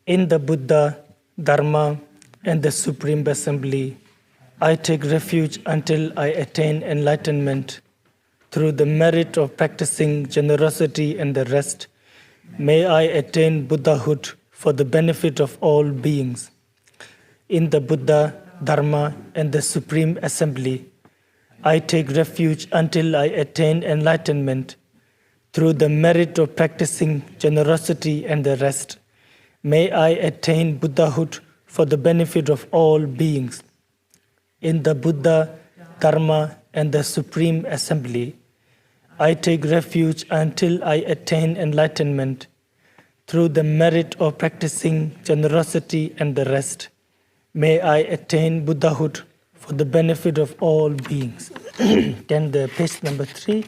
In the Buddha, Dharma, and the Supreme Assembly, I take refuge until I attain enlightenment. Through the merit of practicing generosity and the rest, may I attain Buddhahood for the benefit of all beings. In the Buddha, Dharma, and the Supreme Assembly, I take refuge until I attain enlightenment. Through the merit of practicing generosity and the rest, may I attain Buddhahood for the benefit of all beings. In the Buddha, Dharma, and the Supreme Assembly, I take refuge until I attain enlightenment. Through the merit of practicing generosity and the rest, may I attain Buddhahood for the benefit of all beings. Then the page number 3,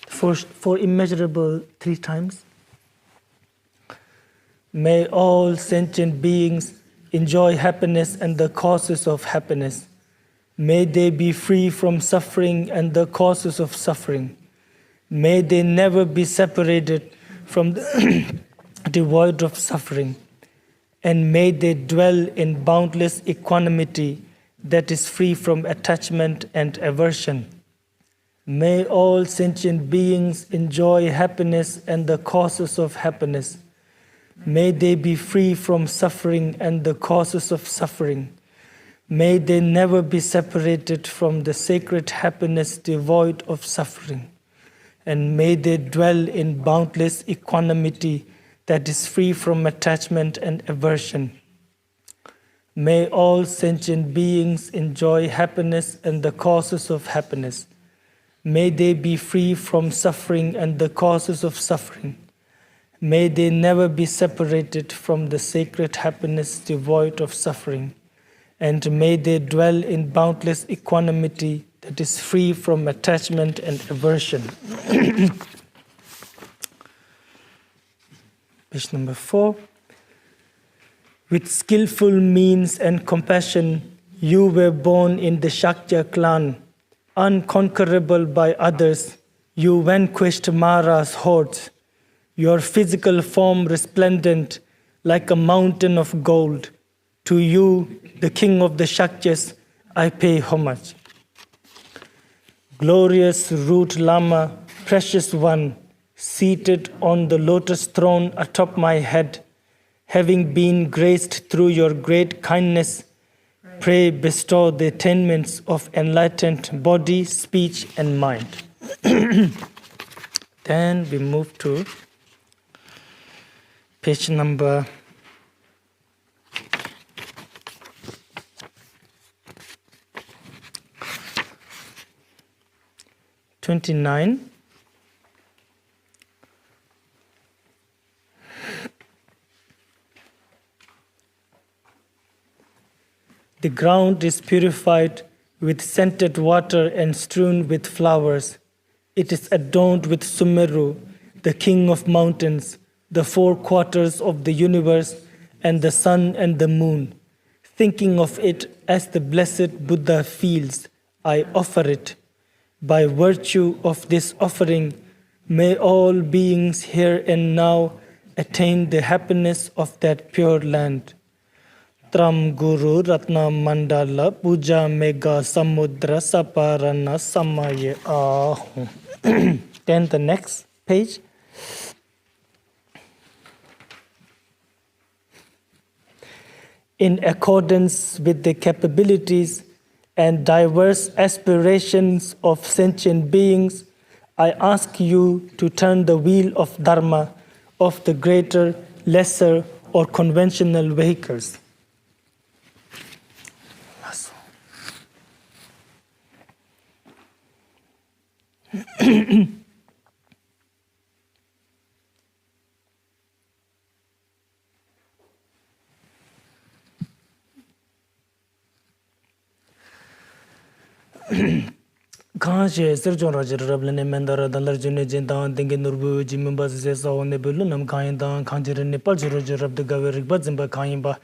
for immeasurable 3 times. May all sentient beings enjoy happiness and the causes of happiness. May they be free from suffering and the causes of suffering. May they never be separated from the devoid of suffering. And may they dwell in boundless equanimity that is free from attachment and aversion. May all sentient beings enjoy happiness and the causes of happiness. May they be free from suffering and the causes of suffering. May they never be separated from the sacred happiness devoid of suffering. And may they dwell in boundless equanimity that is free from attachment and aversion. May all sentient beings enjoy happiness and the causes of happiness. May they be free from suffering and the causes of suffering. May they never be separated from the sacred happiness devoid of suffering. And may they dwell in boundless equanimity that is free from attachment and aversion. Page number 4. With skillful means and compassion, you were born in the Shakya clan. Unconquerable by others, you vanquished Mara's hordes. Your physical form resplendent like a mountain of gold. To you, the king of the Shakyas, I pay homage. Glorious root Lama, precious one, seated on the lotus throne atop my head, having been graced through your great kindness, pray bestow the attainments of enlightened body, speech, and mind. Then we move to page number 29. The ground is purified with scented water and strewn with flowers. It is adorned with Sumeru, the king of mountains, the 4 quarters of the universe, and the sun and the moon. Thinking of it as the blessed Buddha feels, I offer it. By virtue of this offering, may all beings here and now attain the happiness of that pure land. Tram Guru Ratna Mandala Puja Mega Samudra Saparana Samaye Ahu. Then the next page. In accordance with the capabilities and diverse aspirations of sentient beings, I ask you to turn the wheel of Dharma of the greater, lesser, or conventional vehicles. Kanche Sergio Roger Rablene Mendara Dalarjune Jendan Dingi Nurbu Jimba Zesa on the Bulunum Kaindan Kanjere Nepal Roger of the Gaverik Bazimba Kaimba.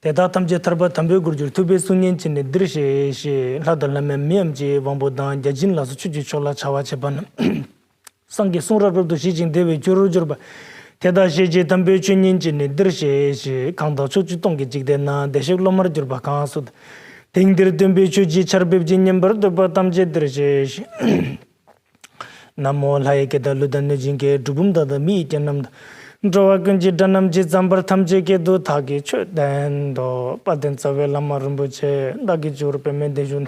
The datam jetraba tambe gurjur to be sungin chin drishe she Ladalame Miamji Wambodan Jajin Las Chuji Chola Chawacheban Sangi Sura to Shijin Devi Jurujurba. Teda sheji tambe chunin jini dirshe kangda chuchu tongi jigde na deshik lomar jurba kansud. Tingdir tambe chuji charbib jinyambar doba tamje dirshe. Namo lai ke da ludan jinge dubum da mi janam. Drawa kunji danam ji zambar tamje ke do thagi chu den do paden sawe lama Rinpoche dagi jurpe mendejun.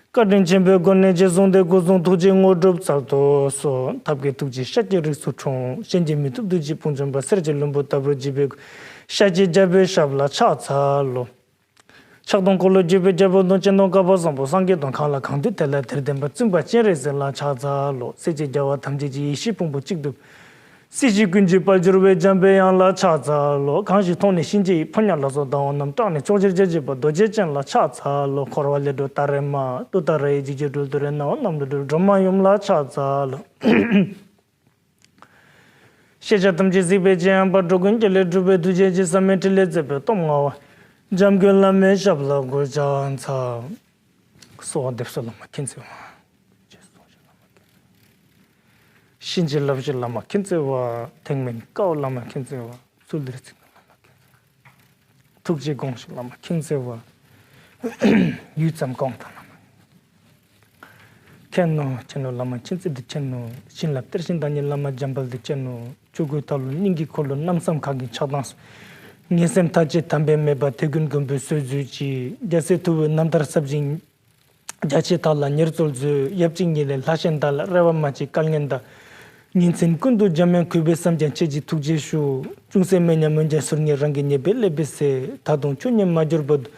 Kadin chembe gone je zonde gozon tuje ngodop salto so tabge tuji shaje risu chong shenje mi tuji punjamba serje lumbo tabro jibe shaje jabe shabla cha cha lo chakdon kolo jibe jabo don chendo ka ba sambo sangge don khala khangde tela terdem ba chimba chere zela cha cha lo seje jawa thamje ji shi pungbo chikdu Siji kunji paljurwe jambe yang la cha za lo kanshi toni shinji panya la so da nam ta ne chojir jeje ba doje chen la cha za lo korwa le do tarema to tare ji je dul dure na nam do drama yum la cha za lo sheja tam ji zibe je am ba dogun je le drube duje je samet le zebe tom ngawa jam gel la me shab la go jan sa so de so la ma kinse 신지 럽지 라마 킨세와 땡men 까오 라마 킨세와 술드르치 라마 tukji gongshi lama kingsewa yutsam gongta lama kenno cheno lama chinsi di cheno shinlap tershin danyi lama jambal di cheno chugu talu ningi kolo namsam kagi chadans ngesem taji tambe meba tegun gombe sozu chi jase tuwe namdar sabjing jache tala nyerzol zu yapjing yele lashen tala rewa machi kalngenda Ninsen kundu jamen kube samjan cheji tukje shu chungse menya menja surni rangi nyebe lebese tadon chunye majur bod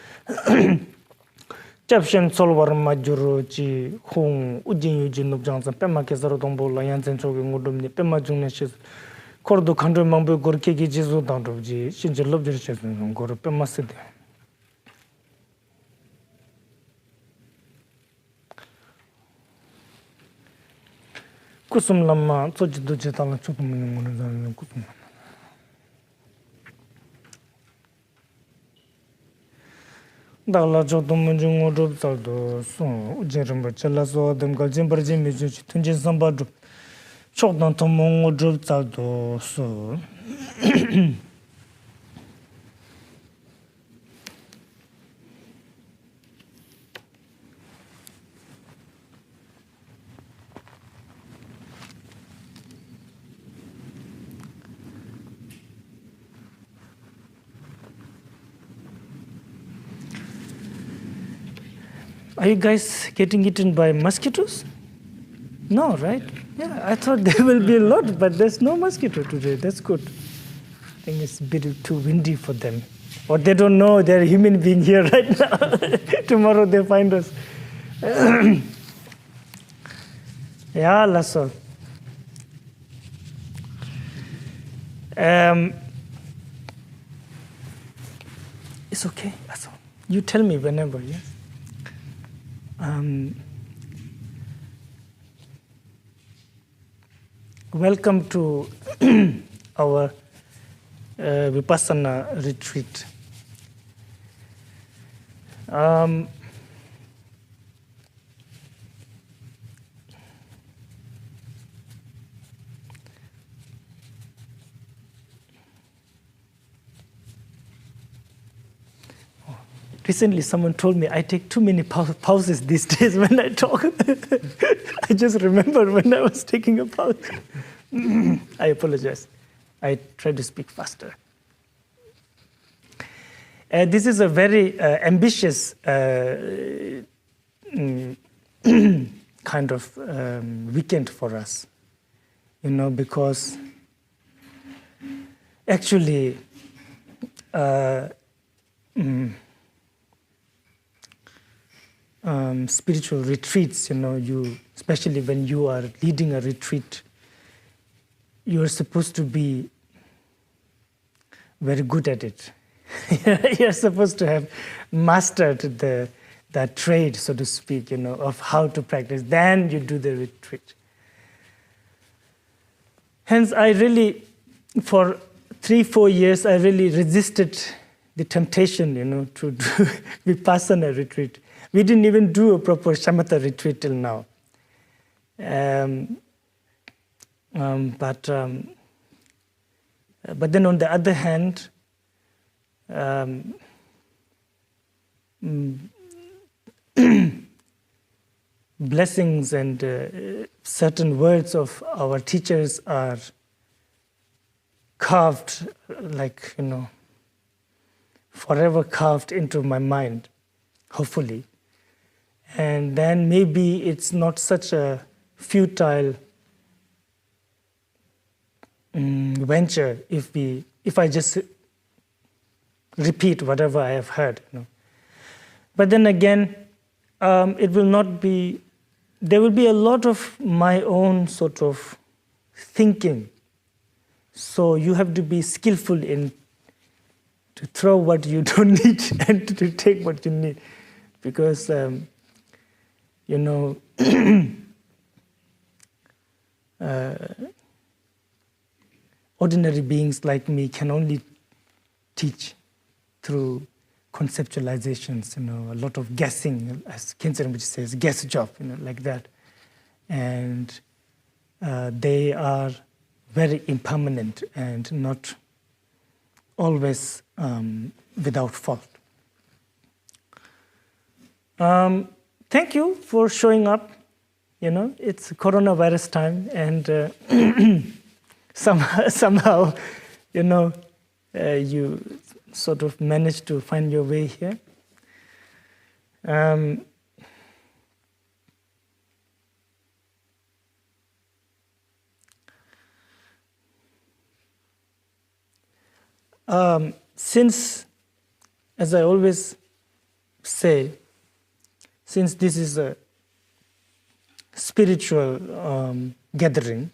chapshen solwar majur chi hong ujin yujin nubjangsan pema kesaro dongbo la yansen choge ngudum ni pema jungne shes kordo khandro mambu gor kegi jizu dandro ji shinje lobjir shes ngor pema sede kusum lama soji doje tala chukum ngone zan kusum dala jodum munjung odob saldo so ujerum chala so dem galjim barjim meju tunje sambadu chokdan tomong odob saldo so Are you guys getting eaten by mosquitoes? No, right? Yeah, I thought there will be a lot, but there's no mosquito today. That's good. I think it's a bit too windy for them. Or they don't know they're human being here right now. Tomorrow they find us. Yeah, Lasso. It's okay, Lasso. You tell me whenever, yes? Welcome to our Vipassana retreat. Recently, someone told me I take too many pauses these days when I talk. I just remember when I was taking a pause. I apologize. I try to speak faster. This is a very ambitious kind of weekend for us, because actually spiritual retreats, you, especially when you are leading a retreat, you're supposed to be very good at it. You're supposed to have mastered the trade, so to speak, of how to practice. Then you do the retreat. Hence, I really, for 3-4 years, I really resisted the temptation, to do Vipassana retreat. We didn't even do a proper shamatha retreat till now. But But then on the other hand, um, blessings and certain words of our teachers are carved, like, forever carved into my mind, hopefully. And then maybe it's not such a futile venture if I just repeat whatever I have heard. But then again, it will not be. There will be a lot of my own sort of thinking. So you have to be skillful in to throw what you don't need and to take what you need, because ordinary beings like me can only teach through conceptualizations, a lot of guessing, as Khyentse Rinpoche says, guess job, like that. And they are very impermanent and not always without fault. Thank you for showing up. It's coronavirus time, and somehow, you sort of managed to find your way here. Since, as I always say, since this is a spiritual gathering,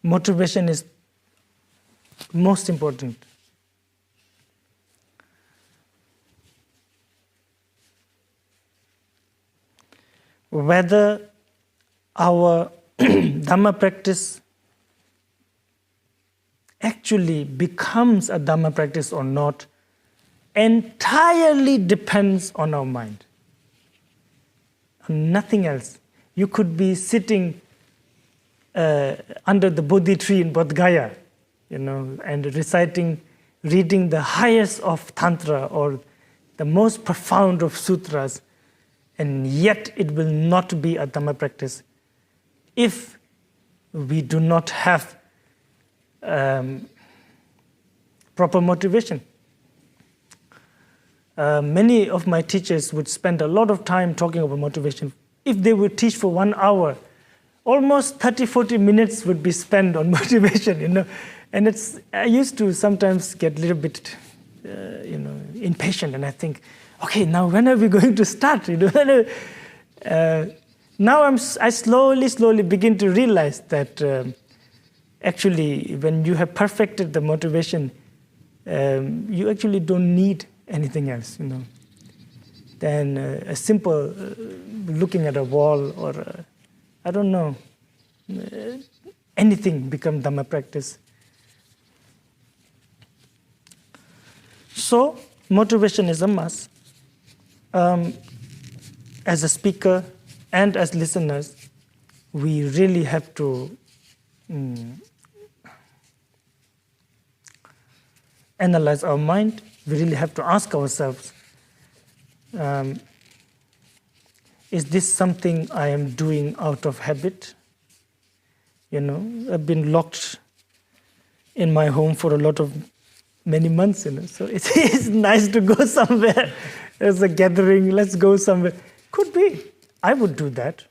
motivation is most important. Whether our Dhamma practice actually becomes a Dhamma practice or not entirely depends on our mind. Nothing else. You could be sitting under the Bodhi tree in Bodh Gaya, and reading the highest of Tantra or the most profound of sutras, and yet it will not be a Dhamma practice if we do not have proper motivation. Many of my teachers would spend a lot of time talking about motivation. If they would teach for 1 hour, almost 30-40 minutes would be spent on motivation, And I used to sometimes get a little bit, impatient, and I think, okay, now when are we going to start? Now I slowly begin to realize that actually, when you have perfected the motivation, you actually don't need anything else, than a simple looking at a wall or I don't know, anything become Dhamma practice. So motivation is a must. As a speaker and as listeners, we really have to analyze our mind. We really have to ask ourselves, is this something I am doing out of habit? I've been locked in my home for many months, so it's nice to go somewhere. There's a gathering, let's go somewhere. Could be. I would do that.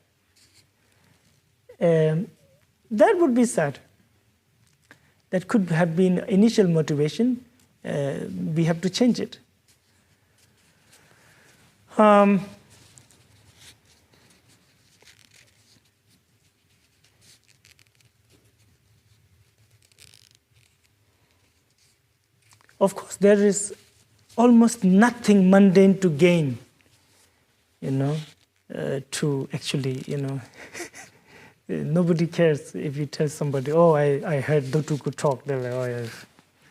That would be sad. That could have been initial motivation. We have to change it. Of course, there is almost nothing mundane to gain, to actually, nobody cares if you tell somebody, oh, I heard Tulku talk. They're like, oh, yeah,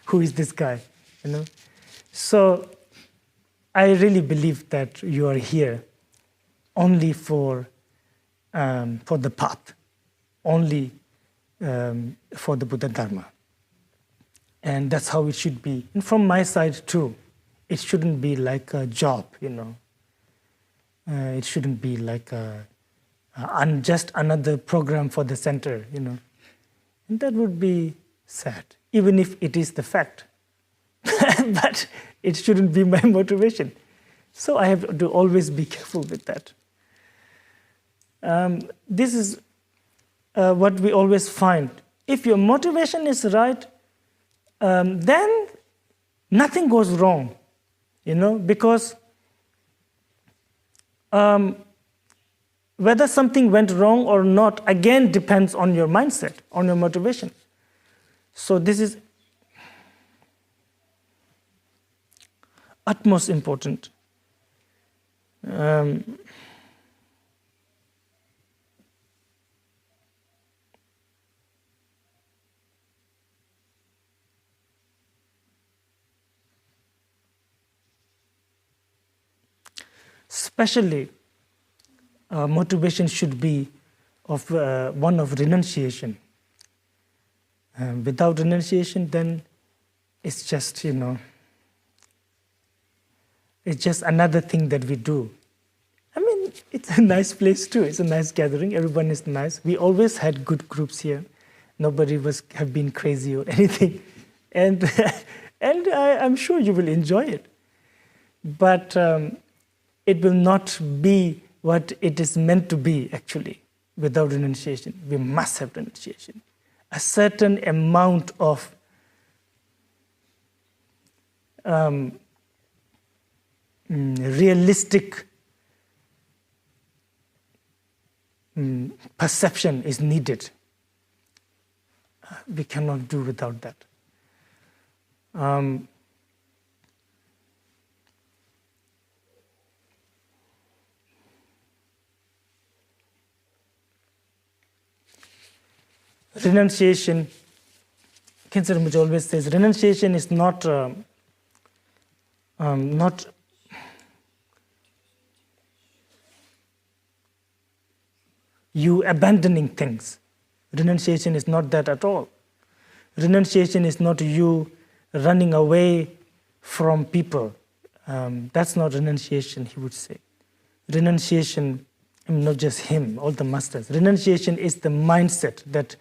who is this guy? So I really believe that you are here only for the path, only for the Buddha Dharma. And that's how it should be. And from my side too, it shouldn't be like a job, it shouldn't be like just another program for the center, And that would be sad, even if it is the fact. But it shouldn't be my motivation. So I have to always be careful with that. This is what we always find. If your motivation is right, then nothing goes wrong, because whether something went wrong or not, again, depends on your mindset, on your motivation. So this is utmost important. Especially, motivation should be of one of renunciation. Without renunciation, then it's just, it's just another thing that we do. I mean, it's a nice place too. It's a nice gathering. Everyone is nice. We always had good groups here. Nobody have been crazy or anything, and I'm sure you will enjoy it. But it will not be what it is meant to be, actually, without renunciation. We must have renunciation. A certain amount of realistic perception is needed. We cannot do without that. Renunciation, Khyentse Rinpoche always says, renunciation is not you abandoning things. Renunciation is not that at all. Renunciation is not you running away from people. That's not renunciation, he would say. Renunciation, not just him, all the masters. Renunciation is the mindset that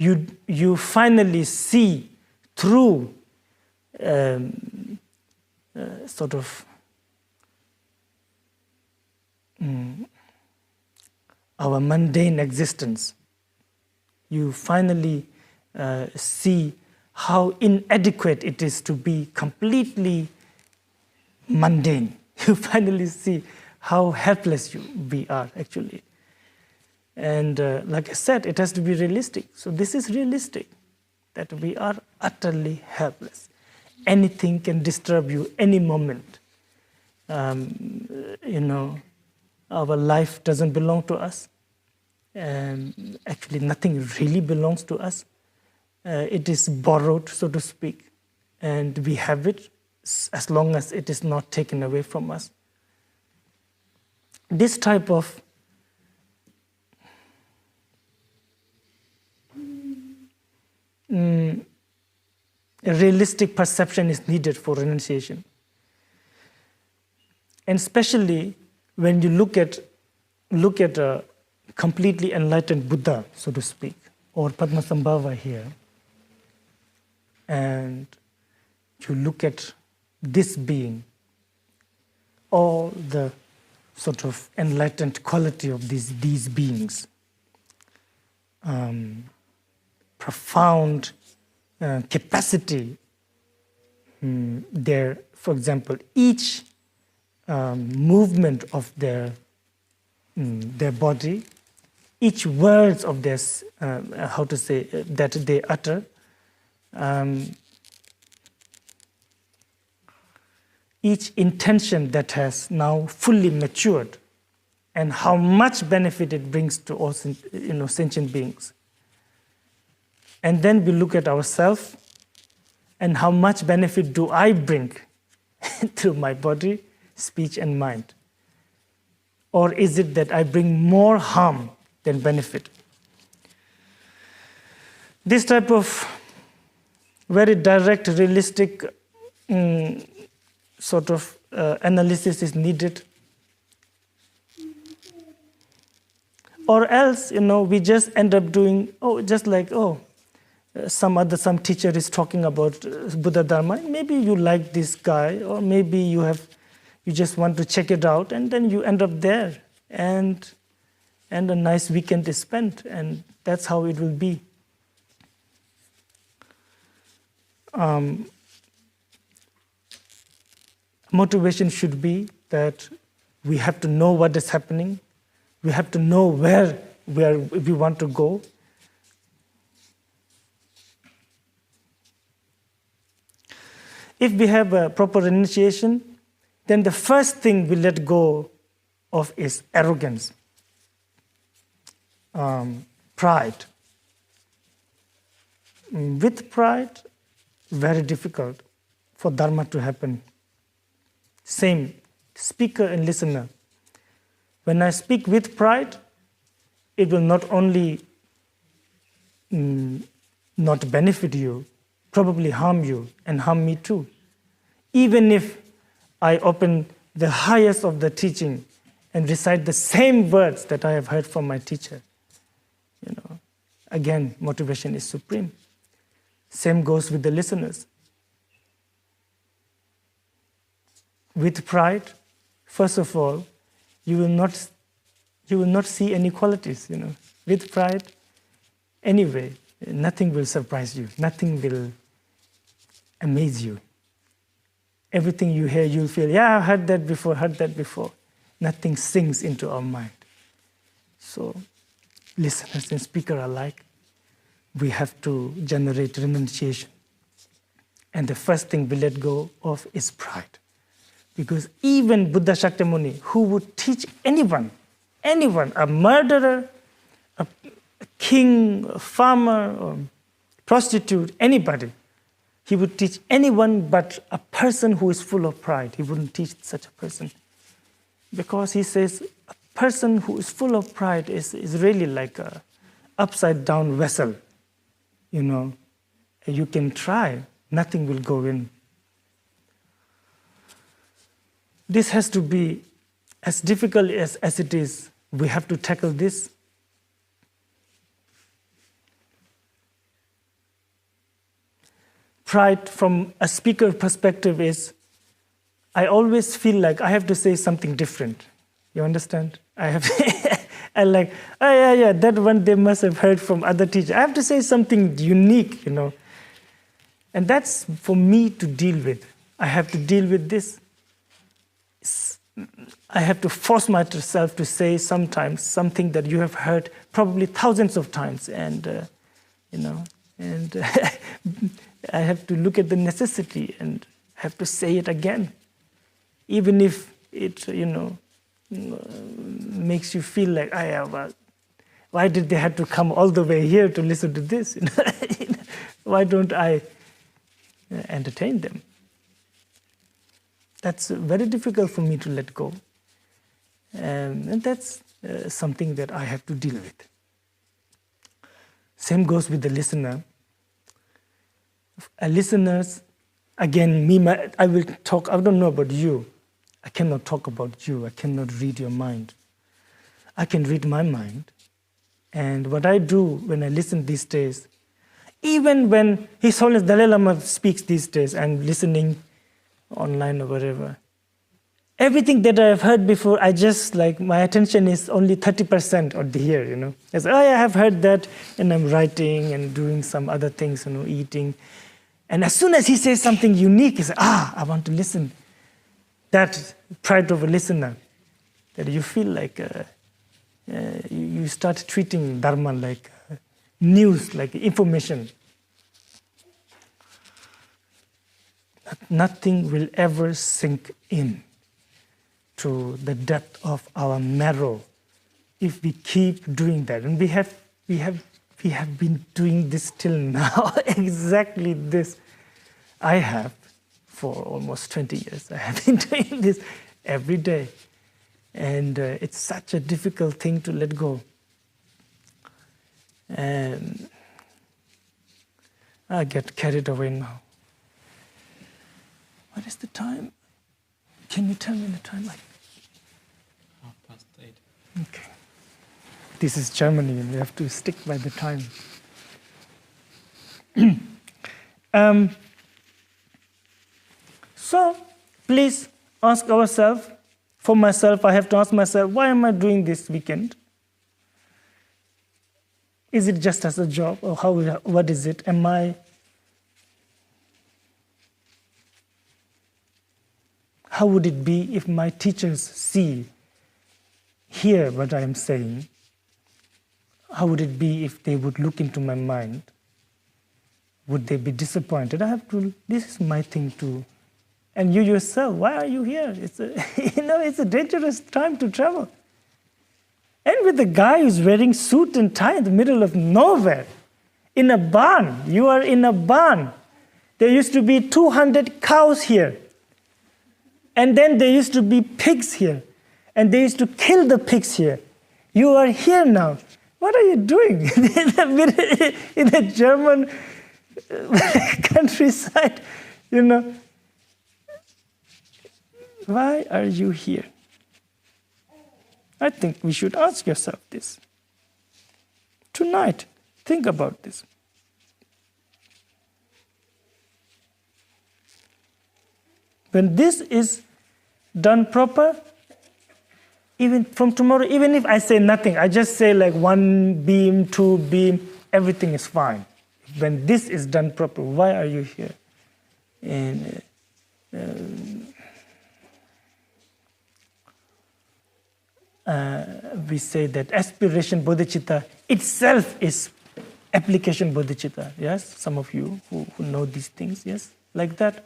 you finally see through sort of our mundane existence. You finally see how inadequate it is to be completely mundane. You finally see how helpless we are, actually. And like I said, it has to be realistic. So this is realistic, that we are utterly helpless. Anything can disturb you any moment. Our life doesn't belong to us. Actually, nothing really belongs to us. It is borrowed, so to speak, and we have it as long as it is not taken away from us. This type of realistic perception is needed for renunciation. And especially when you look at a completely enlightened Buddha, so to speak, or Padmasambhava here, and you look at this being, all the sort of enlightened quality of these beings, profound capacity, their, for example, each movement of their body, each words of their, that they utter, each intention that has now fully matured, and how much benefit it brings to all sentient beings. And then we look at ourselves, and how much benefit do I bring through my body, speech, and mind? Or is it that I bring more harm than benefit? This type of very direct, realistic sort of analysis is needed. Or else, we just end up doing, some teacher is talking about Buddha Dharma. Maybe you like this guy, or maybe you just want to check it out, and then you end up there, and a nice weekend is spent, and that's how it will be. Motivation should be that we have to know what is happening. We have to know where we want to go. If we have a proper renunciation, then the first thing we let go of is arrogance, pride. With pride, very difficult for Dharma to happen. Same, speaker and listener. When I speak with pride, it will not only not benefit you, probably harm you and harm me too. Even if I open the highest of the teaching and recite the same words that I have heard from my teacher, again, motivation is supreme. Same goes with the listeners. With pride, first of all, you will not see any qualities. With pride, anyway, nothing will surprise you. Nothing will amaze you. Everything you hear, you'll feel, yeah, I've heard that before. Nothing sinks into our mind. So, listeners and speaker alike, we have to generate renunciation. And the first thing we let go of is pride. Because even Buddha Shakyamuni, who would teach anyone, a murderer, a king, a farmer, or prostitute, anybody, he would teach anyone but a person who is full of pride. He wouldn't teach such a person. Because he says a person who is full of pride is really like a upside down vessel. You can try, nothing will go in. This has to be as difficult as it is. We have to tackle this. Pride from a speaker perspective is, I always feel like I have to say something different. You understand? That one they must have heard from other teachers. I have to say something unique, And that's for me to deal with. I have to deal with this. I have to force myself to say sometimes something that you have heard probably thousands of times, and I have to look at the necessity and have to say it again, even if it makes you feel like, why did they have to come all the way here to listen to this? Why don't I entertain them? That's very difficult for me to let go. And that's something that I have to deal with. Same goes with the listener. Listeners, again, I will talk, I don't know about you. I cannot talk about you. I cannot read your mind. I can read my mind. And what I do when I listen these days, even when His Holiness Dalai Lama speaks these days, I'm listening online or wherever. Everything that I have heard before, my attention is only 30% or here, It's, I have heard that, and I'm writing and doing some other things, eating. And as soon as he says something unique, he says, I want to listen. That pride of a listener, that you feel like you start treating Dharma like news, like information. Nothing will ever sink in to the depth of our marrow if we keep doing that. And we have been doing this till now, exactly this. I have for almost 20 years. I have been doing this every day. And it's such a difficult thing to let go. And I get carried away now. What is the time? Can you tell me the time? 8:30. Okay. This is Germany and we have to stick by the time. So, please ask ourselves, for myself, I have to ask myself, why am I doing this weekend? Is it just as a job or what is it? How would it be if my teachers hear what I am saying? How would it be if they would look into my mind? Would they be disappointed? This is my thing too. And you yourself, why are you here? It's a dangerous time to travel. And with a guy who's wearing suit and tie in the middle of nowhere, in a barn. You are in a barn. There used to be 200 cows here. And then there used to be pigs here. And they used to kill the pigs here. You are here now. What are you doing in the German countryside? Why are you here? I think we should ask yourself this. Tonight, think about this. When this is done proper, even from tomorrow, even if I say nothing, I just say like 1 beam, 2 beam, everything is fine. When this is done proper, why are you here? And we say that aspiration bodhicitta itself is application bodhicitta. Yes, some of you who know these things, yes, like that.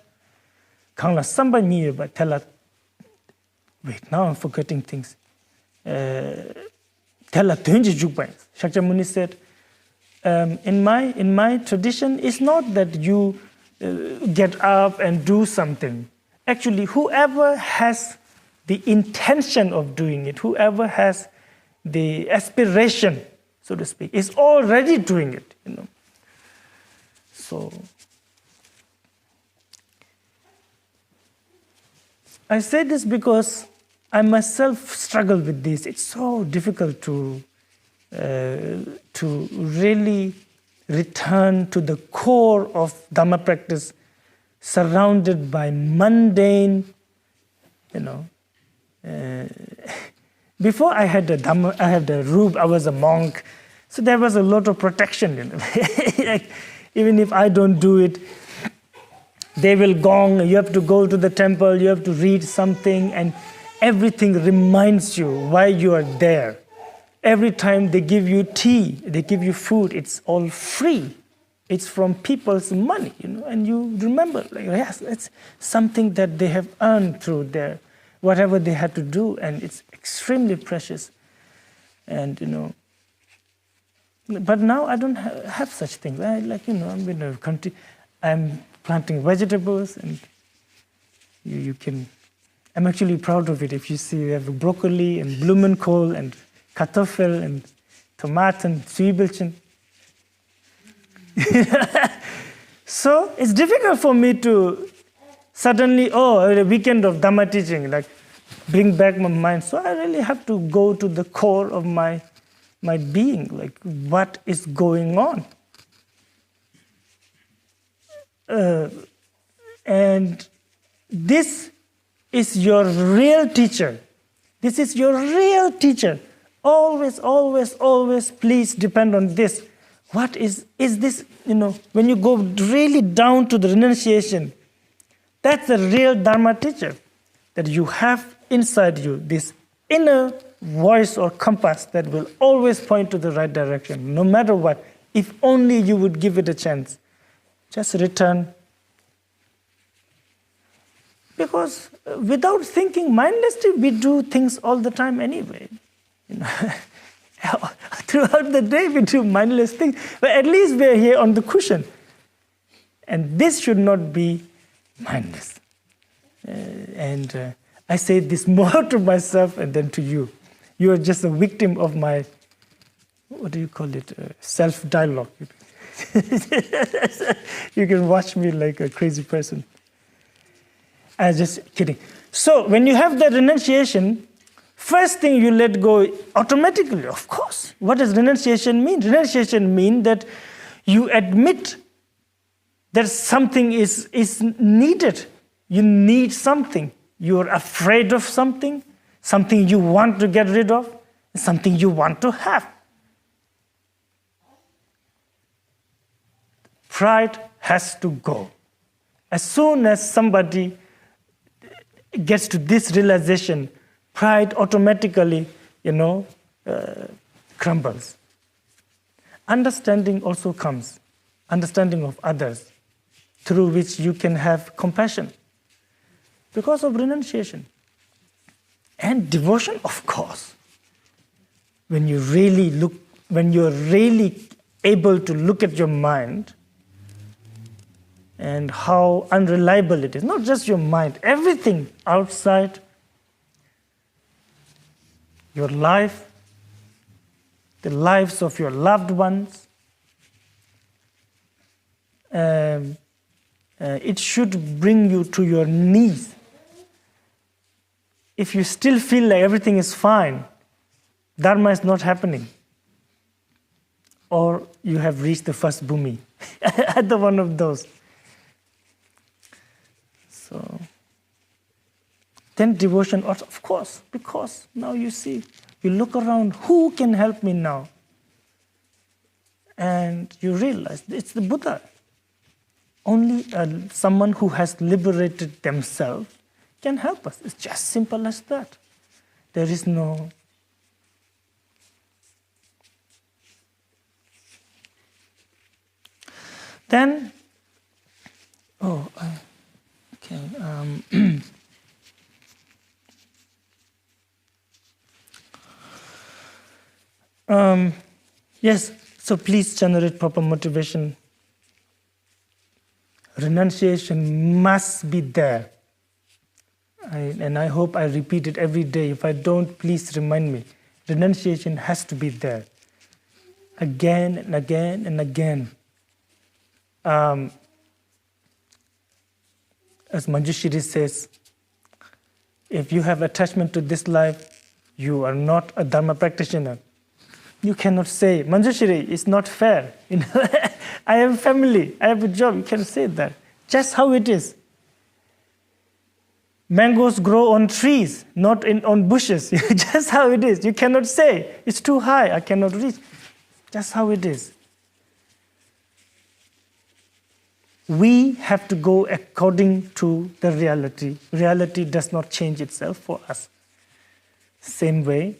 Wait, now I'm forgetting things. Shakyamuni said, in my tradition, it's not that you get up and do something. Actually, whoever has the intention of doing it, whoever has the aspiration, so to speak, is already doing it. So I say this because I myself struggle with this. It's so difficult to really return to the core of Dhamma practice, surrounded by mundane, before I had the Dhamma, I had the robe, I was a monk, so there was a lot of protection. Like, even if I don't do it, they will gong, you have to go to the temple, you have to read something, and everything reminds you why you are there. Every time they give you tea, they give you food, it's all free. It's from people's money, and you remember, like, yes, it's something that they have earned through their, whatever they had to do, and it's extremely precious. And, but now I don't have such things. I'm in a country, I'm planting vegetables, and you can, I'm actually proud of it. If you see, we have broccoli and blumenkohl and kartoffel and tomaten, zwiebelchen. So it's difficult for me to suddenly, a weekend of Dhamma teaching, like bring back my mind. So I really have to go to the core of my being, like what is going on. And this is your real teacher. This is your real teacher. Always, always, always, please depend on this. What is this, when you go really down to the renunciation, that's the real Dharma teacher, that you have inside you this inner voice or compass that will always point to the right direction, no matter what, if only you would give it a chance. Just return. Because without thinking mindlessly, we do things all the time anyway. Throughout the day, we do mindless things, but at least we're here on the cushion. And this should not be mindless. I say this more to myself and then to you. You are just a victim of my, what do you call it, self-dialogue. You can watch me like a crazy person. I'm just kidding. So when you have that renunciation, first thing you let go automatically, of course. What does renunciation mean? Renunciation means that you admit that something is needed. You need something. You're afraid of something you want to get rid of, something you want to have. Pride has to go. As soon as somebody gets to this realization, pride automatically, crumbles. Understanding also comes, understanding of others, through which you can have compassion because of renunciation. And devotion, of course. When you're really able to look at your mind and how unreliable it is, not just your mind, everything outside your life, the lives of your loved ones, it should bring you to your knees. If you still feel like everything is fine, Dharma is not happening. Or you have reached the first bhumi. Either one of those. So, then devotion, of course, because now you see, you look around, who can help me now? And you realize it's the Buddha. Only someone who has liberated themselves can help us. It's just simple as that. There is no... Then, yes, so please generate proper motivation. Renunciation must be there. And I hope I repeat it every day. If I don't, please remind me. Renunciation has to be there. Again and again and again. As Manjushri says, if you have attachment to this life, you are not a Dharma practitioner. You cannot say, Manjushri, it's not fair. I have family, I have a job. You can say that. Just how it is. Mangoes grow on trees, not on bushes. Just how it is. You cannot say, it's too high, I cannot reach. Just how it is. We have to go according to the reality. Reality does not change itself for us. Same way,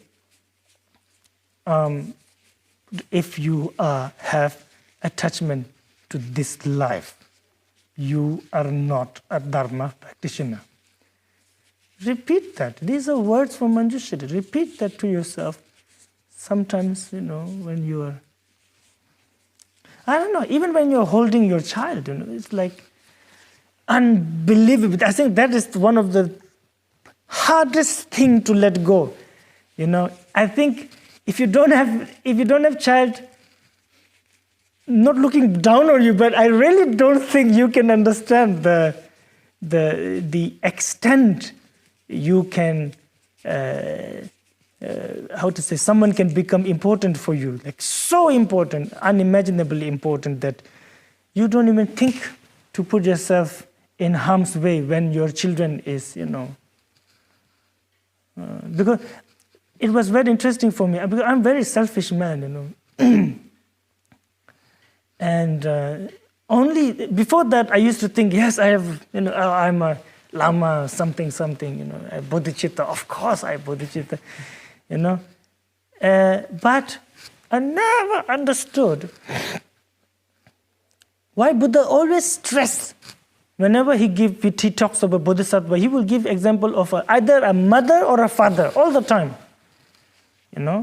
if you have attachment to this life, you are not a Dharma practitioner. Repeat that. These are words from Manjushri. Repeat that to yourself. Sometimes, when you are... I don't know, even when you're holding your child, it's like unbelievable. I think that is one of the hardest thing to let go. I think if you don't have child, not looking down on you, but I really don't think you can understand the extent you can someone can become important for you, like so important, unimaginably important that you don't even think to put yourself in harm's way when your children is, because it was very interesting for me, because I'm a very selfish man, and only before that I used to think, yes, I have, I'm a Lama, something, a bodhicitta, of course I bodhicitta. But I never understood why Buddha always stressed whenever he talks about bodhisattva, he will give example of either a mother or a father all the time, and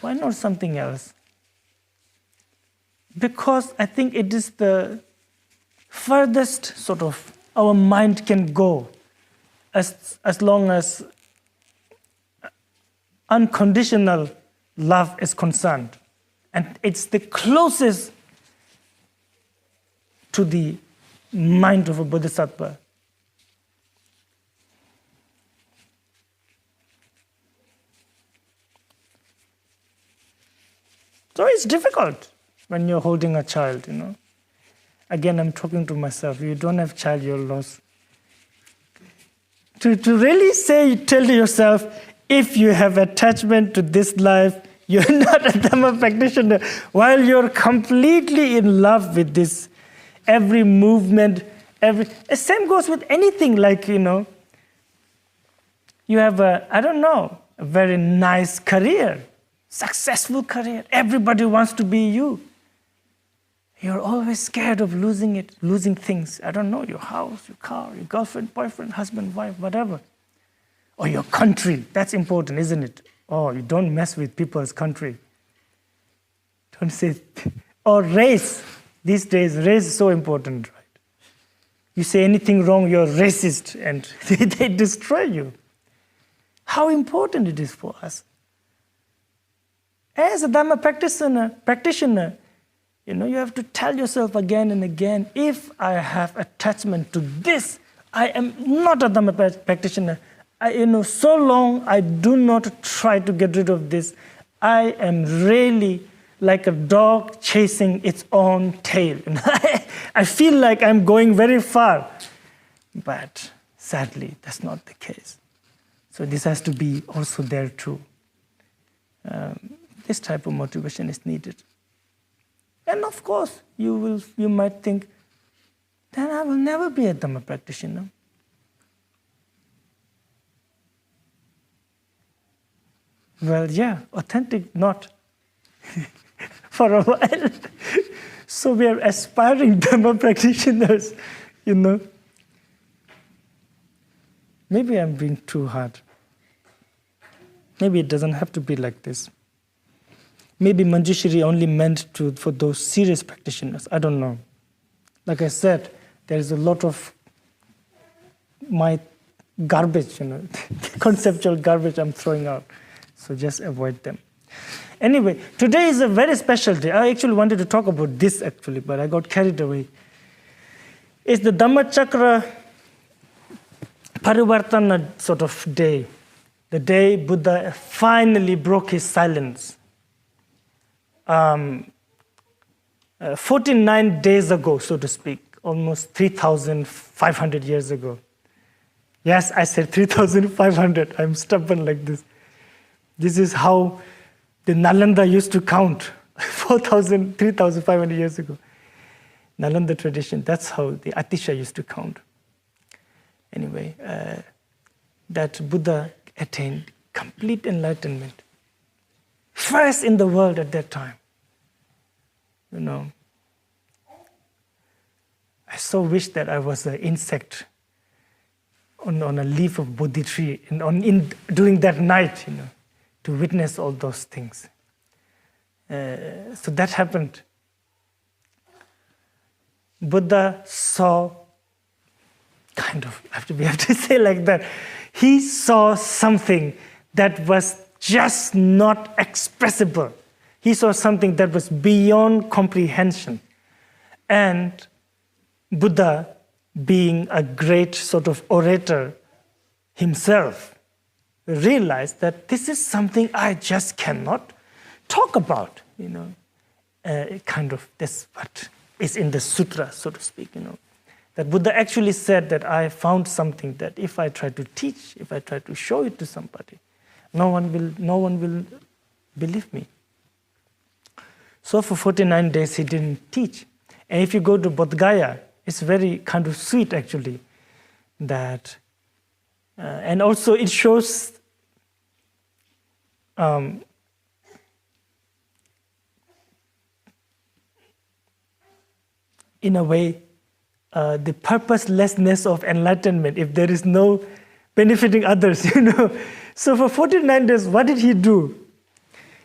why not something else? Because I think it is the furthest sort of our mind can go, as long as unconditional love is concerned. And it's the closest to the mind of a bodhisattva. So it's difficult when you're holding a child, Again, I'm talking to myself. You don't have child, you're lost. To really tell yourself, if you have attachment to this life, you're not a Dhamma practitioner. While you're completely in love with this, every movement, the same goes with anything, like, you have a very nice career, successful career. Everybody wants to be you. You're always scared of losing it, losing things. Your house, your car, your girlfriend, boyfriend, husband, wife, whatever. Or your country. That's important, isn't it? Oh, you don't mess with people's country. Don't say. Or race. These days, race is so important, right? You say anything wrong, you're racist, and they destroy you. How important it is for us. As a Dhamma practitioner, you have to tell yourself again and again, if I have attachment to this, I am not a Dhamma practitioner. So long I do not try to get rid of this, I am really like a dog chasing its own tail. I feel like I'm going very far. But sadly, that's not the case. So this has to be also there too. This type of motivation is needed. And of course, you might think, then I will never be a Dhamma practitioner. Well, yeah, authentic, not. For a while. So we are aspiring Dhamma practitioners, Maybe I'm being too hard. Maybe it doesn't have to be like this. Maybe Manjushri only meant for those serious practitioners. I don't know. Like I said, there is a lot of my garbage, conceptual garbage I'm throwing out. So just avoid them. Anyway, today is a very special day. I actually wanted to talk about this but I got carried away. It's the Dhammachakra Parivartana sort of day. The day Buddha finally broke his silence. 49 days ago, so to speak, almost 3,500 years ago. Yes, I said 3,500. I'm stubborn like this. This is how the Nalanda used to count 3,500 years ago. Nalanda tradition, that's how the Atisha used to count. Anyway, that Buddha attained complete enlightenment. First in the world at that time. I so wish that I was an insect on a leaf of Bodhi tree during that night, to witness all those things. So that happened. Buddha saw, we have to say like that, he saw something that was just not expressible. He saw something that was beyond comprehension. And Buddha, being a great sort of orator himself, realized that this is something I just cannot talk about, this what is in the sutra, so to speak, That Buddha actually said that I found something that if I try to teach, if I try to show it to somebody, no one will believe me. So for 49 days he didn't teach. And if you go to Bodh Gaya, it's very kind of sweet actually, that, and also it shows in a way, the purposelessness of enlightenment, if there is no benefiting others, So for 49 days, what did he do?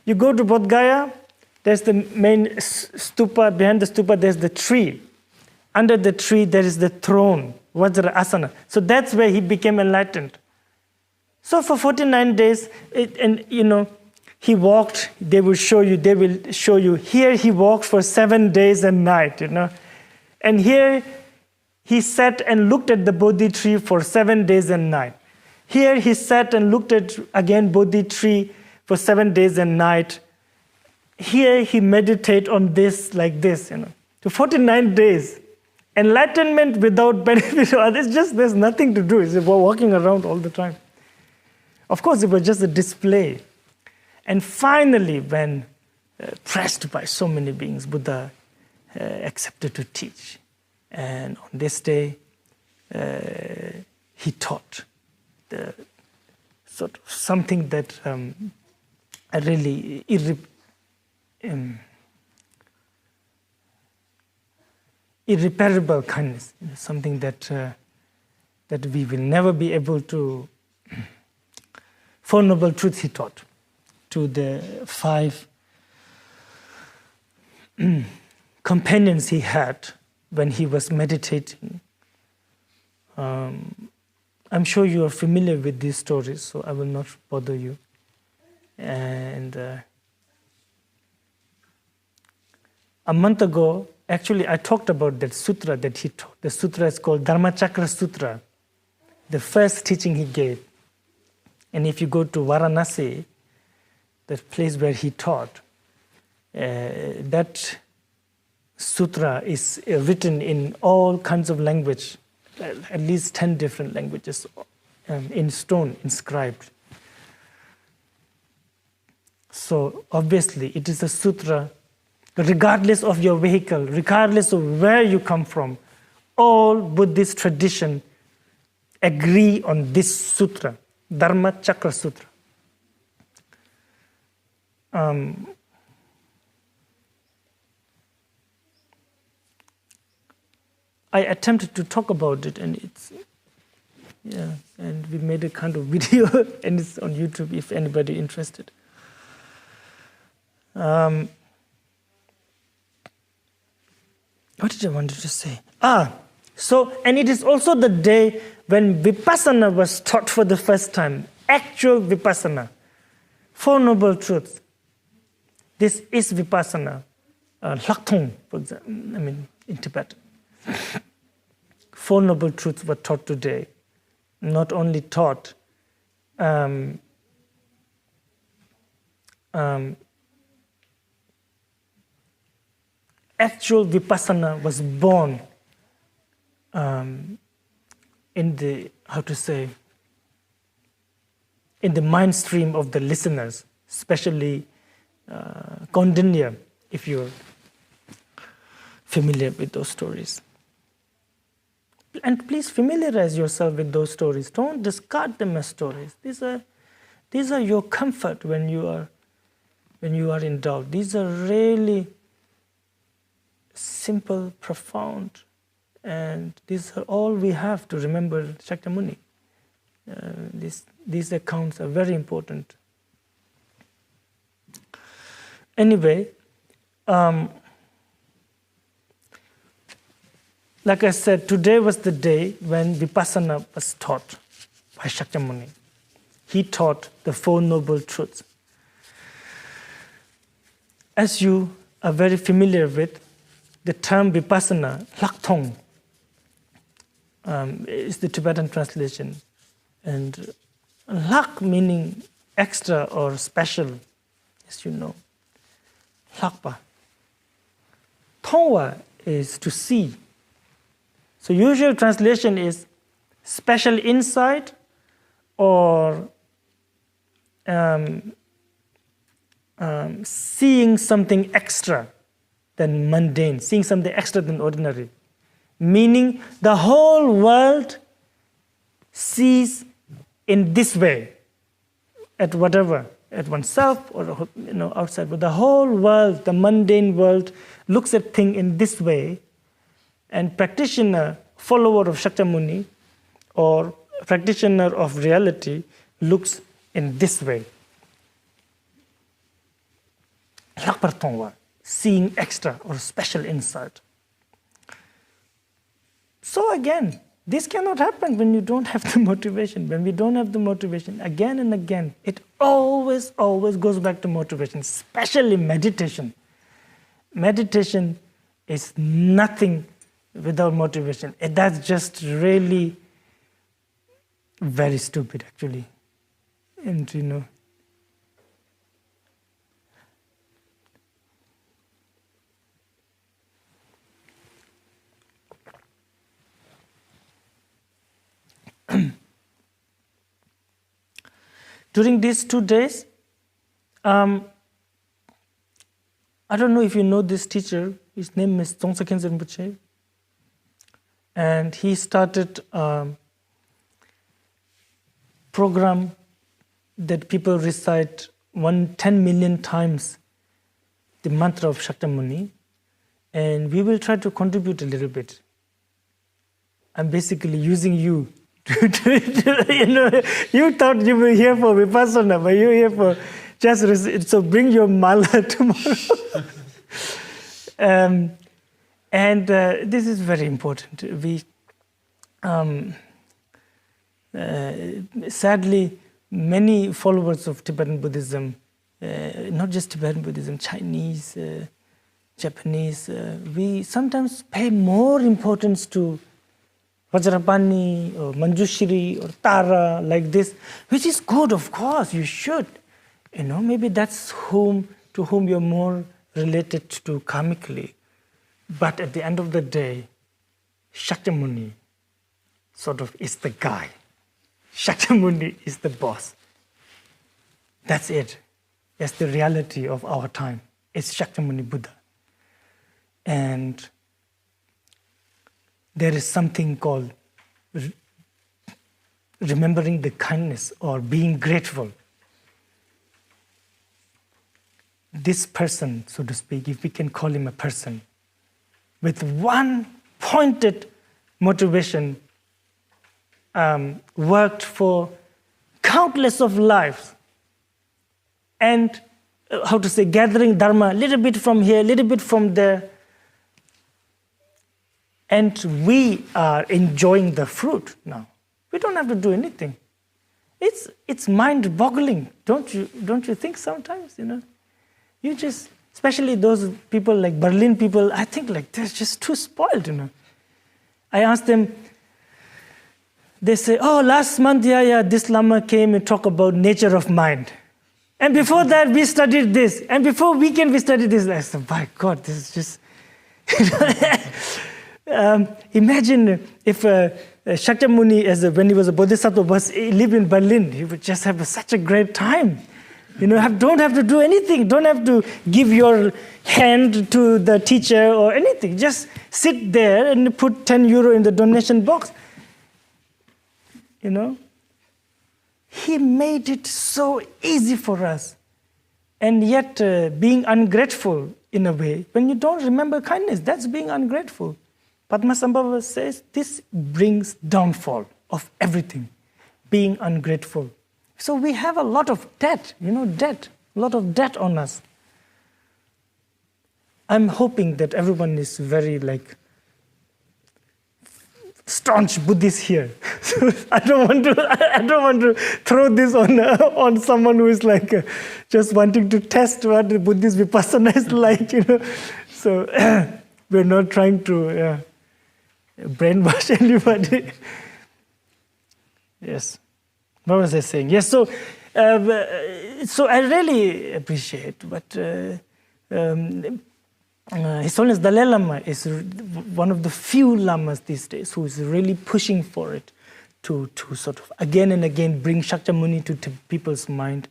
You go to Bodh Gaya, there's the main stupa, behind the stupa there's the tree. Under the tree there is the throne, Vajra Asana. So that's where he became enlightened. So for 49 days, he walked, they will show you, here he walked for 7 days and night, And here he sat and looked at the Bodhi tree for 7 days and night. Here he sat and looked at, again, Bodhi tree for 7 days and night. Here he meditated on this, like this, To 49 days. Enlightenment without benefit to others, there's nothing to do. It's walking around all the time. Of course, it was just a display. And finally, when pressed by so many beings, Buddha accepted to teach. And on this day, he taught the sort of something that a really irreparable kindness, something that we will never be able to. Four Noble Truths he taught to the 5 companions he had when he was meditating. I'm sure you are familiar with these stories, so I will not bother you. And a month ago, actually, I talked about that sutra that he taught. The sutra is called Dharmachakra Sutra, the first teaching he gave. And if you go to Varanasi, the place where he taught, that sutra is written in all kinds of language, at least 10 different languages, in stone, inscribed. So obviously, it is a sutra. Regardless of your vehicle, regardless of where you come from, all Buddhist tradition agree on this sutra, Dharma Chakra Sutra. I attempted to talk about it, and and we made a kind of video, and it's on YouTube if anybody interested. What did I want to say? And it is also the day when Vipassana was taught for the first time, actual Vipassana. Four Noble Truths. This is Vipassana. Lakthong, for example, in Tibet. Four Noble Truths were taught today. Not only taught, actual Vipassana was born in the, in the mind stream of the listeners, especially Kondinya, if you're familiar with those stories. And please familiarize yourself with those stories. Don't discard them as stories. These are your comfort when you are in doubt. These are really simple, profound, and these are all we have to remember Shakyamuni. These accounts are very important. Anyway, like I said, today was the day when Vipassana was taught by Shakyamuni. He taught the Four Noble Truths. As you are very familiar with, the term Vipassana, Lakthong, is the Tibetan translation. And Lak meaning extra or special, as you know. Lakpa. Thongwa is to see. So usual translation is special insight or seeing something extra than mundane, seeing something extra than ordinary. Meaning the whole world sees in this way, at whatever, at oneself or outside. But the whole world, the mundane world, looks at things in this way, and practitioner, follower of Shakyamuni, or practitioner of reality, looks in this way. Lakpartongwa, seeing extra or special insight. So again, This cannot happen when you don't have the motivation. When we don't have the motivation, again and again, it always goes back to motivation, especially meditation. Meditation is nothing without motivation. That's just really very stupid, actually. And during these 2 days, I don't know if you know this teacher. His name is Tsongsa Khyentse Rinpoche. And he started a program that people recite 10 million times the mantra of Shakyamuni. And we will try to contribute a little bit. I'm basically using you. You thought you were here for Vipassana, but you're here for just so bring your mala tomorrow. And this is very important. We sadly, many followers of Tibetan Buddhism, not just Tibetan Buddhism, Chinese, Japanese, we sometimes pay more importance to Vajrapani or Manjushri or Tara like this, which is good, of course, you should. Maybe that's to whom you're more related to karmically. But at the end of the day, Shakyamuni sort of is the guy. Shakyamuni is the boss. That's it. That's the reality of our time. It's Shakyamuni Buddha. And there is something called remembering the kindness or being grateful. This person, so to speak, if we can call him a person, with one pointed motivation, worked for countless of lives, and gathering dharma, a little bit from here, a little bit from there, and we are enjoying the fruit now. We don't have to do anything. It's mind-boggling, don't you think sometimes? You just, especially those people like Berlin people, I think they're just too spoiled. I asked them. They say, "Oh, last month, this Lama came and talked about nature of mind, and before that we studied this, and before weekend we studied this." I said, "My God, this is just." Imagine if Shakyamuni, when he was a bodhisattva, lived in Berlin, he would just have such a great time. Don't have to do anything. Don't have to give your hand to the teacher or anything. Just sit there and put 10 euro in the donation box. He made it so easy for us. And yet, being ungrateful in a way, when you don't remember kindness, that's being ungrateful. Padmasambhava says this brings downfall of everything, being ungrateful. So we have a lot of debt, a lot of debt on us. I'm hoping that everyone is very staunch Buddhist here. So I don't want to throw this on someone who is just wanting to test what the Buddhist Vipassana is like, So we're not trying to brainwash anybody. Yes. What was I saying? Yes. So I really appreciate what His Holiness Dalai Lama is one of the few lamas these days who is really pushing for it to sort of again and again bring Shakyamuni to people's mind.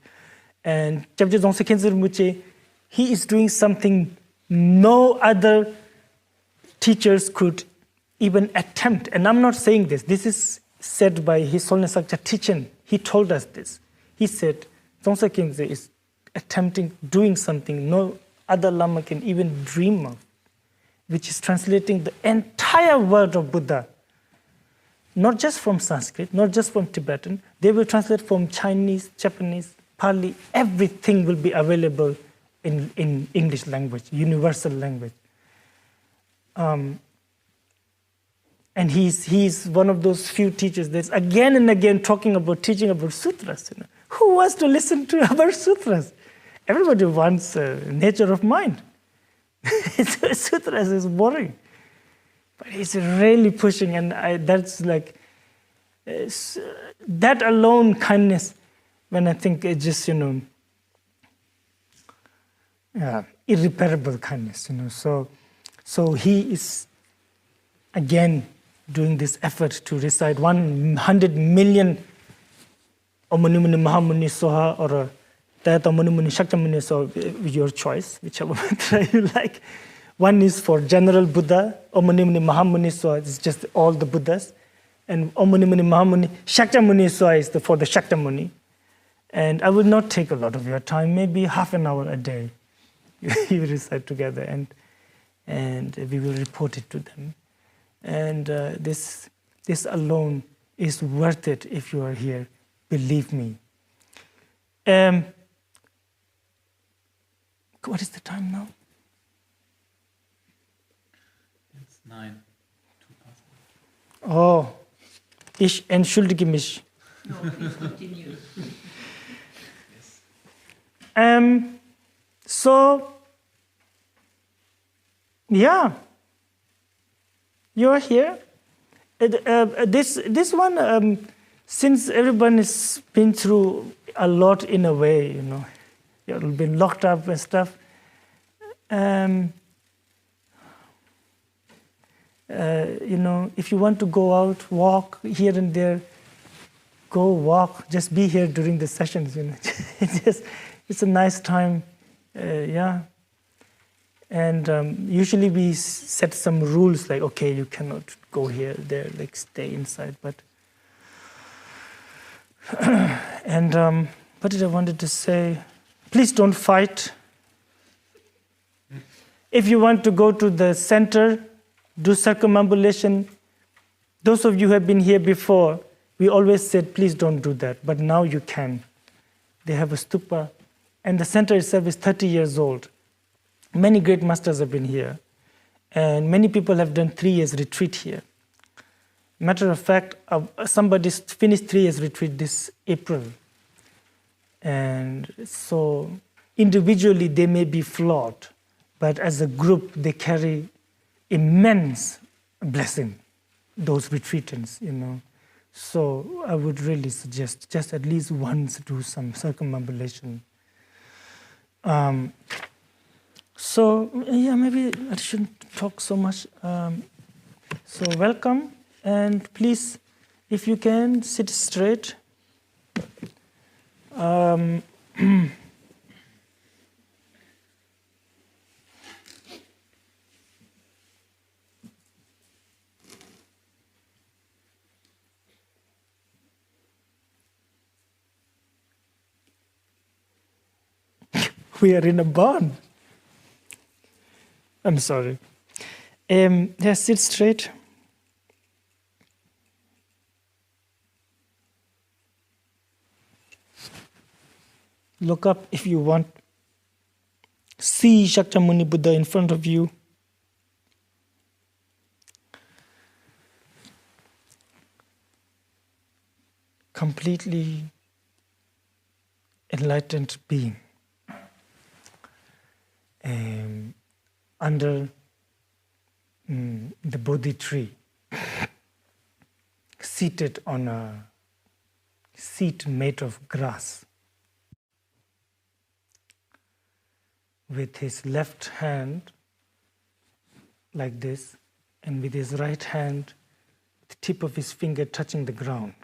And Chapter Dzongsa Khyentse Rinpoche, he is doing something no other teachers could even attempt. And I'm not saying this. This is said by His Holiness Sakya Tichen. He told us this. He said, Dzongsa Khyentse is doing something no other Lama can even dream of, which is translating the entire word of Buddha, not just from Sanskrit, not just from Tibetan. They will translate from Chinese, Japanese, Pali. Everything will be available in English language, universal language. And he's one of those few teachers that's again and again teaching about sutras. Who wants to listen to about sutras? Everybody wants nature of mind. Sutras is boring. But he's really pushing, and that's like, that alone kindness, when I think it's just, irreparable kindness, So he is, again, doing this effort to recite 100 million Omanumuni Mahamuni Soha or Tayata Manumuni Shaktamuni Soha, your choice, whichever mantra you like. One is for general Buddha, Omanumuni Mahamuni Soha is just all the Buddhas, and Omanumuni Mahamuni Shaktamuni Soha is for the Shaktamuni. And I will not take a lot of your time, maybe half an hour a day. You recite together, and we will report it to them. And this alone is worth it if you are here. Believe me. What is the time now? It's 9. 2 past. Oh, ich entschuldige mich. No, please continue. So, yeah, you're here. This one, since everyone has been through a lot in a way, you've been locked up and stuff. If you want to go out, walk here and there, go walk. Just be here during the sessions. It's a nice time, yeah. And usually we set some rules like, okay, you cannot go here, there, like stay inside. But and what did I wanted to say? Please don't fight. If you want to go to the center, do circumambulation. Those of you who have been here before, we always said, please don't do that. But now you can. They have a stupa, and the center itself is 30 years old. Many great masters have been here, and many people have done 3 years retreat here. Matter of fact, somebody finished 3 years retreat this April. And so individually they may be flawed, but as a group they carry immense blessing, those retreatants, So I would really suggest just at least once do some circumambulation. So yeah, maybe I shouldn't talk so much. So welcome, and please, if you can, sit straight. We are in a barn. I'm sorry. Yeah, sit straight. Look up if you want. See Shakyamuni Buddha in front of you. Completely enlightened being. Under the Bodhi tree, seated on a seat made of grass, with his left hand like this, and with his right hand, the tip of his finger touching the ground.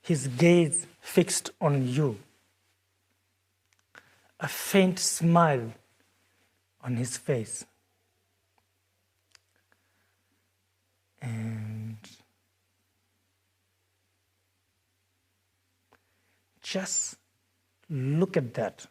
His gaze fixed on you. A faint smile on his face. And just look at that.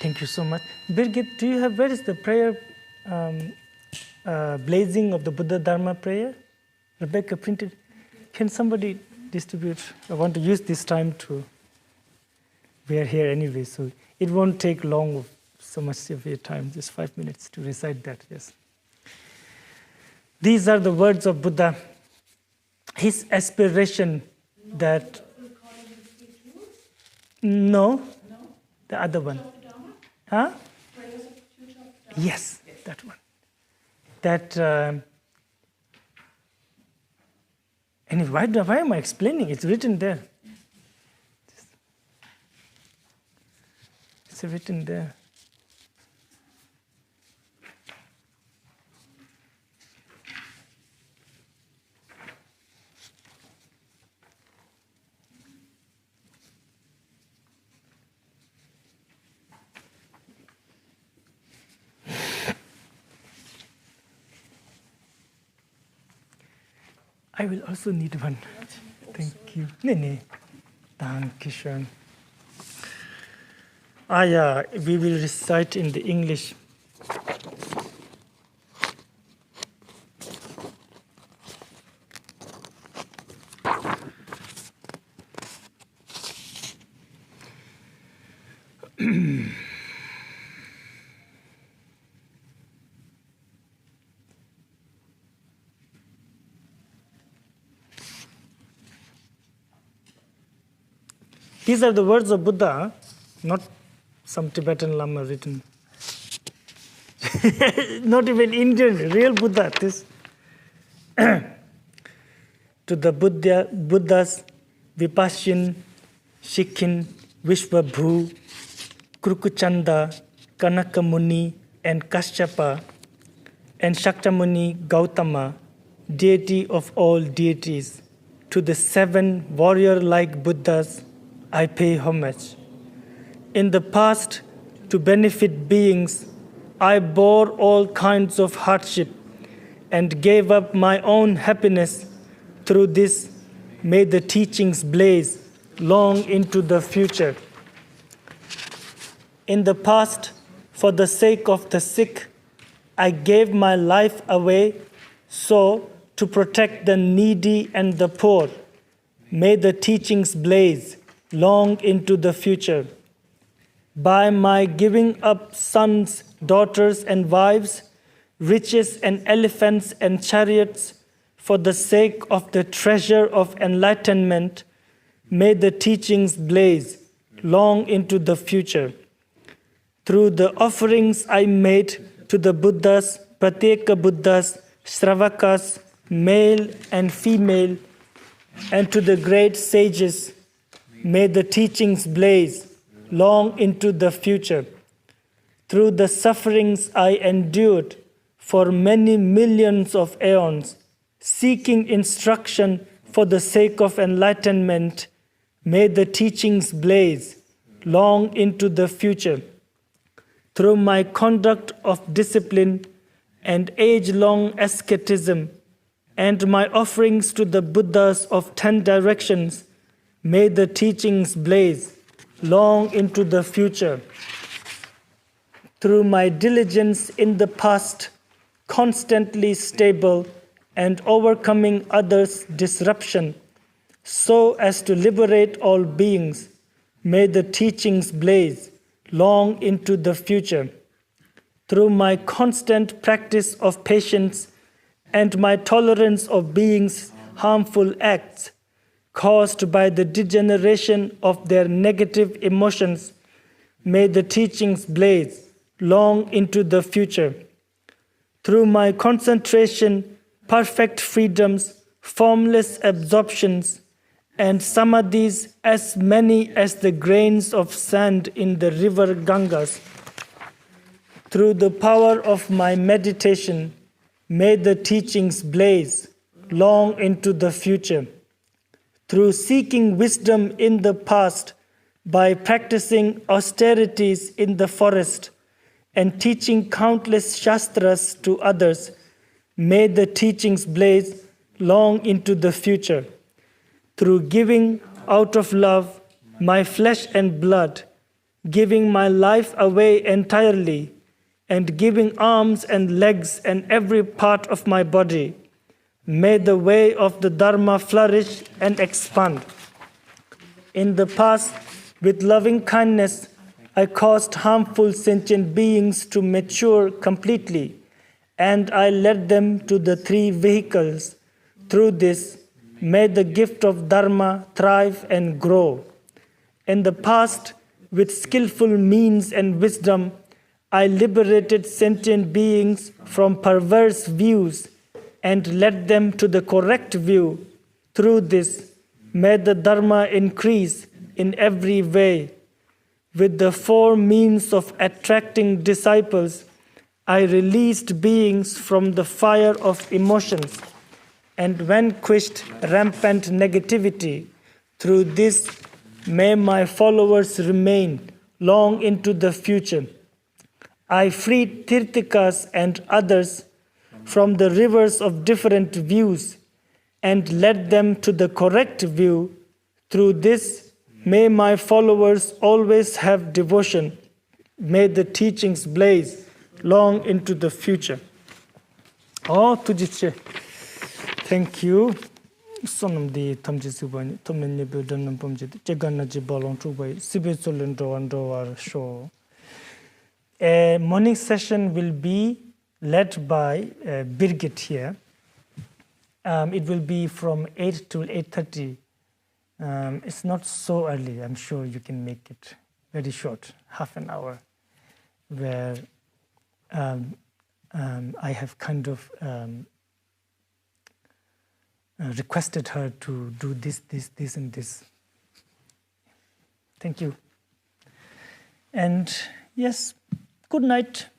Thank you so much. Birgit, do you have, where is the prayer blazing of the Buddha Dharma prayer? Rebecca printed. Can somebody distribute? I want to use this time to, we are here anyway, so it won't take long, so much of your time, just 5 minutes to recite that, yes. These are the words of Buddha. His aspiration that, no, the other one. Huh? Yes, that one. That, anyway, why am I explaining? It's written there. It's written there. I will also need one. Thank you. Nee. Dankeschön. Yeah, we will recite in the English. These are the words of Buddha, not some Tibetan Lama written. Not even Indian, real Buddha. This to the Buddhas, Vipassana, Shikhin, Vishwabhu, Krukuchanda, Kanakamuni, and Kashyapa, and Shakyamuni Gautama, deity of all deities. To the 7 warrior-like Buddhas, I pay homage. In the past, to benefit beings, I bore all kinds of hardship and gave up my own happiness. Through this, may the teachings blaze long into the future. In the past, for the sake of the sick, I gave my life away, so to protect the needy and the poor, may the teachings blaze long into the future. By my giving up sons, daughters, and wives, riches and elephants and chariots, for the sake of the treasure of enlightenment, may the teachings blaze long into the future. Through the offerings I made to the Buddhas, Pratyeka Buddhas, Shravakas, male and female, and to the great sages, may the teachings blaze long into the future. Through the sufferings I endured for many millions of aeons, seeking instruction for the sake of enlightenment, may the teachings blaze long into the future. Through my conduct of discipline and age-long asceticism, and my offerings to the Buddhas of 10 directions, may the teachings blaze long into the future. Through my diligence in the past, constantly stable and overcoming others' disruption, so as to liberate all beings, may the teachings blaze long into the future. Through my constant practice of patience and my tolerance of beings' harmful acts, caused by the degeneration of their negative emotions, may the teachings blaze long into the future. Through my concentration, perfect freedoms, formless absorptions, and samadhis as many as the grains of sand in the river Gangas, through the power of my meditation, may the teachings blaze long into the future. Through seeking wisdom in the past, by practicing austerities in the forest and teaching countless shastras to others, may the teachings blaze long into the future. Through giving out of love my flesh and blood, giving my life away entirely, and giving arms and legs and every part of my body. May the way of the Dharma flourish and expand. In the past, with loving kindness, I caused harmful sentient beings to mature completely, and I led them to the three vehicles. Through this, may the gift of Dharma thrive and grow. In the past, with skillful means and wisdom, I liberated sentient beings from perverse views and led them to the correct view. Through this, may the Dharma increase in every way. With the four means of attracting disciples, I released beings from the fire of emotions and vanquished rampant negativity. Through this, may my followers remain long into the future. I freed Tirthikas and others from the rivers of different views and led them to the correct view. Through this, may my followers always have devotion. May the teachings blaze long into the future. Oh, Tujiche. Thank you. Sonam di tamjisubani, tomnenya budanam pomjit, jaganaji balon tubai, sibetsolendo andowar show. A morning session will be led by Birgit here. It will be from 8 to 8:30. It's not so early. I'm sure you can make it very short, half an hour, where I have kind of requested her to do this, and this. Thank you. And yes, good night.